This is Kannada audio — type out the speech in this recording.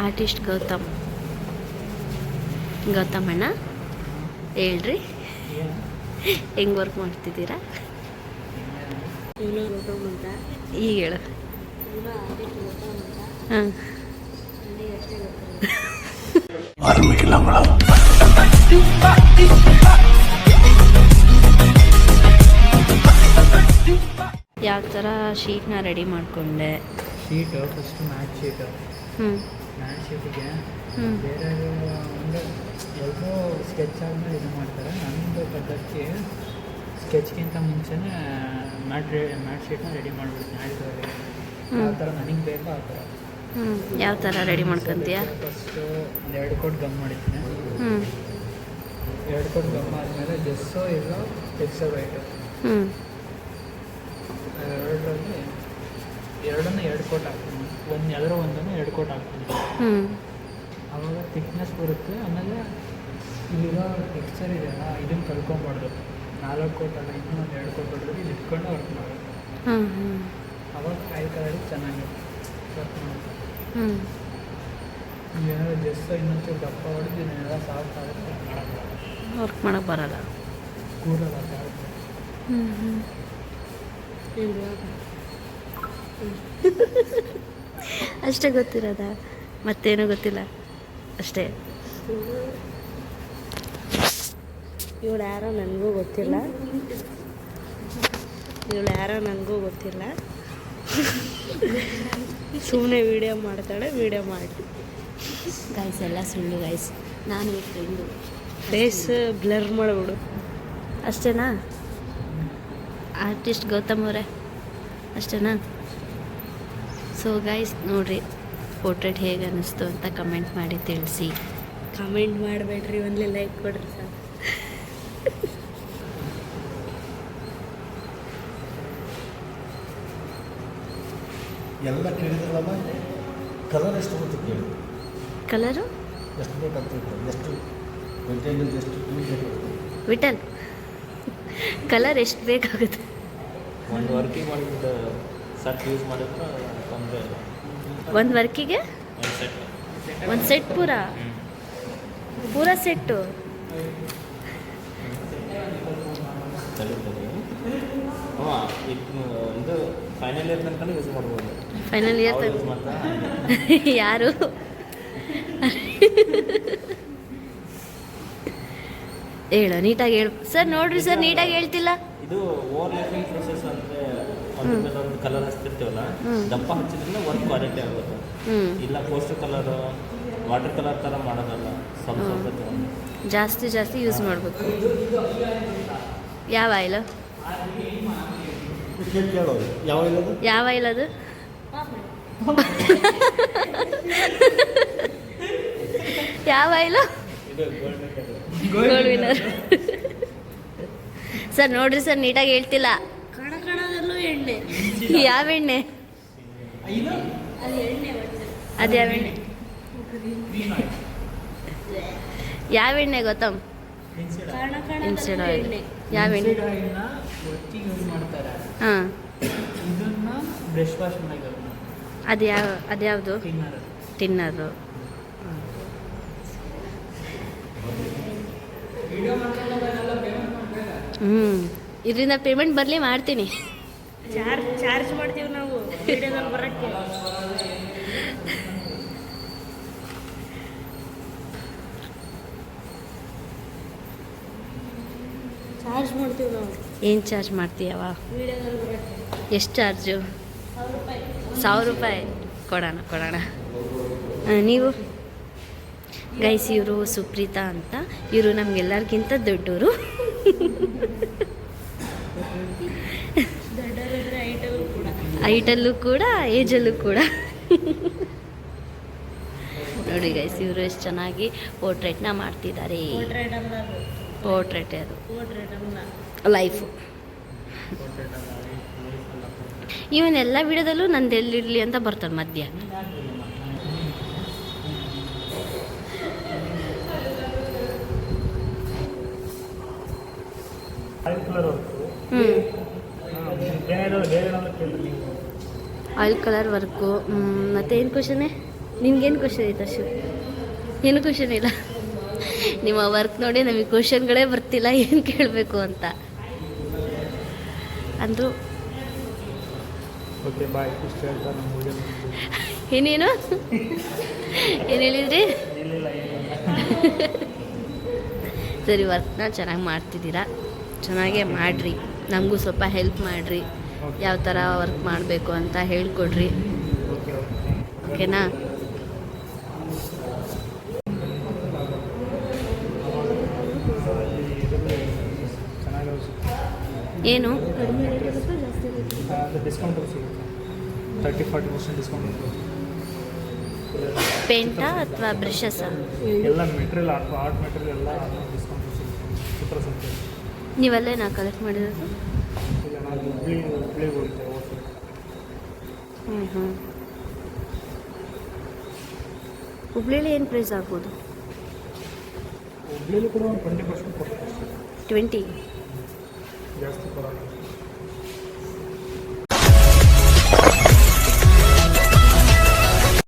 ಆರ್ಟಿಸ್ಟ್ ಗೌತಮ್ ಅಣ್ಣ ಹೇಳ್ರಿ, ಹೆಂಗೆ ವರ್ಕ್ ಮಾಡ್ತಿದ್ದೀರಾ ಈಗ ಹೇಳು. ಹಾಂ ಯಾವ ಥರ ಶೀಟ್ನ ರೆಡಿ ಮಾಡಿಕೊಂಡೆ? Sheet first mat sheet. Mat ಶೀಟಿಗೆ ಬೇರೆ ಒಂದು ಎಲ್ಲರೂ ಸ್ಕೆಚ್ ಆದಮೇಲೆ ಇದು ಮಾಡ್ತಾರೆ. ನನ್ನದು ಪದ್ಧತಿ ಸ್ಕೆಚ್ಗಿಂತ ಮುಂಚೆನೇ ಮ್ಯಾಟ್ ಶೀಟ್ನ ರೆಡಿ ಮಾಡಿಬಿಡ್ತೀನಿ. ಆಯ್ತು, ಯಾವ ಥರ ನನಗೆ ಬೇಕೋ ಆ ಥರ. ಯಾವ ಥರ ರೆಡಿ ಮಾಡ್ಕೊತೀಯ? ಫಸ್ಟು ಒಂದು 2 ಕೋಟ್ ಗಮ್ ಮಾಡಿದ್ದೀನಿ. 2 ಕೋಟ್ ಗಮ್ ಆದಮೇಲೆ ಜೆಸ್ಸೋ ಇಲ್ಲ ಎಕ್ಸೋ ವೈಟು ಎರಡನ್ನೂ 2 ಕೋಟ್ ಹಾಕ್ತೀನಿ. ಒಂದನ್ನು 2 ಕೋಟ್ ಹಾಕ್ತೀನಿ. ಆವಾಗ ಥಿಕ್ನೆಸ್ ಬರುತ್ತೆ. ಆಮೇಲೆ ಇಲ್ಲಿರೋ ಟೆಕ್ಸ್ಚರ್ ಇದೆಯಲ್ಲ, ಇದನ್ನು ಕಳ್ಕೊಬಾರ್ದು. 4 ಕೋಟ್ ಅಲ್ಲ, ಇನ್ನೂ ಒಂದು 2 ಕೋಟ್ ಹೊಡೆದ್ರೆ ಇದು ಇಟ್ಕೊಂಡು ವರ್ಕ್ ಮಾಡೋದು. ಅವಾಗ ಆಯಿಲ್ ಕಲರಿಗೆ ಚೆನ್ನಾಗಿ ವರ್ಕ್ ಮಾಡುತ್ತೆ. ಏನಾದ್ರು ಜೆಸ್ಸೋ ಇನ್ನೊಂಚೂರು ದಪ್ಪ ಹೊಡೆದು ಇದನ್ನೆಲ್ಲ ಸಾಫ್ಟ್ ಆಗುತ್ತೆ, ವರ್ಕ್ ಮಾಡೋಕ್ಕೆ ಬರಲ್ಲ, ಕೂರಲ್ಲ ಸಾಫ್ಟ್. ಅಷ್ಟೇ ಗೊತ್ತಿರೋದ, ಮತ್ತೇನೂ ಗೊತ್ತಿಲ್ಲ ಅಷ್ಟೇ. ಇವಳು ಯಾರೋ ನನಗೂ ಗೊತ್ತಿಲ್ಲ, ಸುಮ್ಮನೆ ವೀಡಿಯೋ ಮಾಡ್ತಾಳೆ. ವೀಡಿಯೋ ಮಾಡಿ ಗೈಸ್, ಎಲ್ಲ ಸುಳ್ಳು ಗೈಸ್. ನಾನು ಫ್ರೆಂಡು ಫೇಸ್ ಬ್ಲರ್ ಮಾಡಿಬಿಡು ಅಷ್ಟೇನಾ? ಆರ್ಟಿಸ್ಟ್ ಗೌತಮ್ ಅವರೇ ಅಷ್ಟೇನಾ? ಸೊ ಗೈಸ್ ನೋಡಿರಿ, ಪೋರ್ಟ್ರೇಟ್ ಹೇಗೆ ಅನ್ನಿಸ್ತು ಅಂತ ಕಮೆಂಟ್ ಮಾಡಿ ತಿಳಿಸಿ. ಕಮೆಂಟ್ ಮಾಡಬೇಡ್ರಿ, ಒಂದ್ಲಿ ಲೈಕ್ ಕೊಡ್ರಿ ಸರ್. ಎಲ್ಲ ಕೇಳಿದ್ರಲ್ಲ, ಕಲರ್ ಎಷ್ಟು ಗೊತ್ತು ಕೇಳಿ. ಕಲರು ಎಷ್ಟು ಬೇಕಂತ ಎಷ್ಟು ವಿಟಲ್ ಕಲರ್ ಎಷ್ಟು ಬೇಕಾಗುತ್ತೆ? ಒಂದು ವರ್ಕಿಂಗ್ ಮಾಡಿದ ಸೆಟ್ ಯೂಸ್ ಮಾಡಿದ್ರೆ ತೊಂದರೆ ಇಲ್ಲ. ಒಂದು ವರ್ಕಿಗೆ ಒಂದು ಸೆಟ್ ಪೂರ ಸೆಟ್ಟು ಇದು ಫೈನಲ್ ಇಯರ್ ತನಕ ಯೂಸ್ ಮಾಡ್ಬೋದು. ಫೈನಲ್ ಇಯರ್ ಯಾರು ಹೇಳು, ನೀಟಾಗಿ ಹೇಳು ಸರ್. ನೋಡ್ರಿ ಸರ್, ನೀಟಾಗಿ ಹೇಳ್ತಿಲ್ಲ. ಇದು ಓವರ್ ಲೈಫಿಂಗ್ ಪ್ರೊಸೆಸ್ ಅಂದರೆ ಒಂದು ಕಲರ್ ಹಚ್ತಿರ್ತೀವಲ್ಲ, ದಪ್ಪ ಹಚ್ಚಿದ್ರೆ ವರ್ಕ್ ಕ್ವಾಲಿಟಿ ಆಗುತ್ತೆ. ಇಲ್ಲ ಪೋಸ್ಟರ್ ಕಲರ್ ವಾಟರ್ ಕಲರ್ ಥರ ಮಾಡೋದಲ್ಲ, ಸ್ವಲ್ಪ ಜಾಸ್ತಿ ಯೂಸ್ ಮಾಡಬೇಕು. ಯಾವ ಆಯಿಲ್? ಯಾವ ಆಯಿಲ್ ಅದು? ಯಾವ ಆಯಿಲು? Gold winner. ಸರ್ ನೋಡ್ರಿ ಸರ್, ನೀಟಾಗಿ ಹೇಳ್ತಿಲ್ಲ. ಎಣ್ಣೆ ಯಾವ ಎಣ್ಣೆ? ಅದು ಯಾವ ಎಣ್ಣೆ? ಯಾವ ಎಣ್ಣೆ ಗೌತಮ್? Instead oil. ಯಾವ ಎಣ್ಣೆ? ಹಾಂ, ಬ್ರಷ್ ವಾಶ್ ಅದ್ಯಾವುದು? ಟಿನ್ನರು. ಇದರಿಂದ ಪೇಮೆಂಟ್ ಬರಲಿ, ಮಾಡ್ತೀನಿ. ಚಾರ್ಜ್ ಮಾಡ್ತೀವಿ ನಾವು ವಿಡಿಯೋದಲ್ಲಿ ಬರೋಕ್ಕೆ. ಚಾರ್ಜ್ ಮಾಡ್ತೀವಿ ನಾವು. ಏನು ಚಾರ್ಜ್ ಮಾಡ್ತೀಯವ? ವಿಡಿಯೋದಲ್ಲಿ ಬರೋಕ್ಕೆ. ಎಷ್ಟು ಚಾರ್ಜು? 1000 ರೂಪಾಯಿ. ಕೊಡೋಣ. ನೀವು ಗೈಸ್, ಇವರು ಸುಪ್ರೀತಾ ಅಂತ. ಇವರು ನಮಗೆಲ್ಲರಿಗಿಂತ ದೊಡ್ಡವರು. ಹೈಟಲ್ಲೂ ಕೂಡ, ಏಜಲ್ಲೂ ಕೂಡ. ನೋಡಿ ಗೈಸ್, ಇವರು ಎಷ್ಟು ಚೆನ್ನಾಗಿ ಪೋರ್ಟ್ರೇಟ್ನ ಮಾಡ್ತಿದ್ದಾರೆ. ಪೋರ್ಟ್ರೇಟ್ ಅದು ಲೈಫು. ಇವನ್ನೆಲ್ಲ ವಿಡಿಯೋದಲ್ಲೂ ನಂದು ಎಲ್ಲಿರಲಿ ಅಂತ ಬರ್ತಾರೆ ಮಧ್ಯ. Oil colour work. ಮತ್ತೇನು ಕ್ವಶನ್ನೇ? ನಿಮ್ಗೇನು ಕ್ವಶನ್ ಐತೆ ಅಶು? ಏನು ಕ್ವಶನ್ ಇಲ್ಲ. ನಿಮ್ಮ ವರ್ಕ್ ನೋಡಿ ನಮಗೆ ಕ್ವಶನ್ಗಳೇ ಬರ್ತಿಲ್ಲ ಏನು ಕೇಳಬೇಕು ಅಂತ ಅಂದರು. Okay bye. ಇಷ್ಟು ಹೇಳ್ತಾ ನಮ್ಮ ವಿಡಿಯೋ ಏನೇನು ಏನು ಹೇಳಿದ್ರಿ? ಏನಿಲ್ಲ ಸರಿ, ವರ್ಕ್ನ ಚೆನ್ನಾಗಿ ಮಾಡ್ತಿದ್ದೀರಾ, ಚೆನ್ನಾಗೇ ಮಾಡಿರಿ. ನಮಗೂ ಸ್ವಲ್ಪ ಹೆಲ್ಪ್ ಮಾಡಿರಿ, ಯಾವ ಥರ ವರ್ಕ್ ಮಾಡಬೇಕು ಅಂತ ಹೇಳ್ಕೊಡ್ರಿ. ಓಕೆ ಓಕೆನಾ? ಚೆನ್ನಾಗಿ ಏನು ಡಿಸ್ಕೌಂಟ್ ಸಿಗುತ್ತೆ, 30-40% ಡಿಸ್ಕೌಂಟ್. ಪೇಂಟಾ ಅಥವಾ ಬ್ರಷಸ್ಸಾ? ಎಲ್ಲ ಮೆಟೀರಿಯಲ್ ಆರ್ಟ್ ಮೆಟೀರಿಯಲ್ ಎಲ್ಲ ಡಿಸ್ಕೌಂಟ್ ಸಿಗುತ್ತೆ. ಚಿತ್ರ ಸಂತೆ ನೀವಲ್ಲೇ ನಾ ಕಲೆಕ್ಟ್ ಮಾಡಿರೋದು? ಈಗ ನಾನು ಹುಬ್ಳಿಗೆ ಹೋಗಿದ್ದೆ ಹೋಗ್ತೀವಿ. ಹ್ಞೂ ಹುಬ್ಳಿಲಿ ಏನು ಪ್ರೈಸ್ ಆಗ್ಬೋದು? ಹುಬ್ಳಿಲಿ ಕೂಡ ಒಂದು 20% ಕೊಡ್ತಾರೆ, 20. ಜಾಸ್ತಿ ಕೊಡೋಲ್ಲ.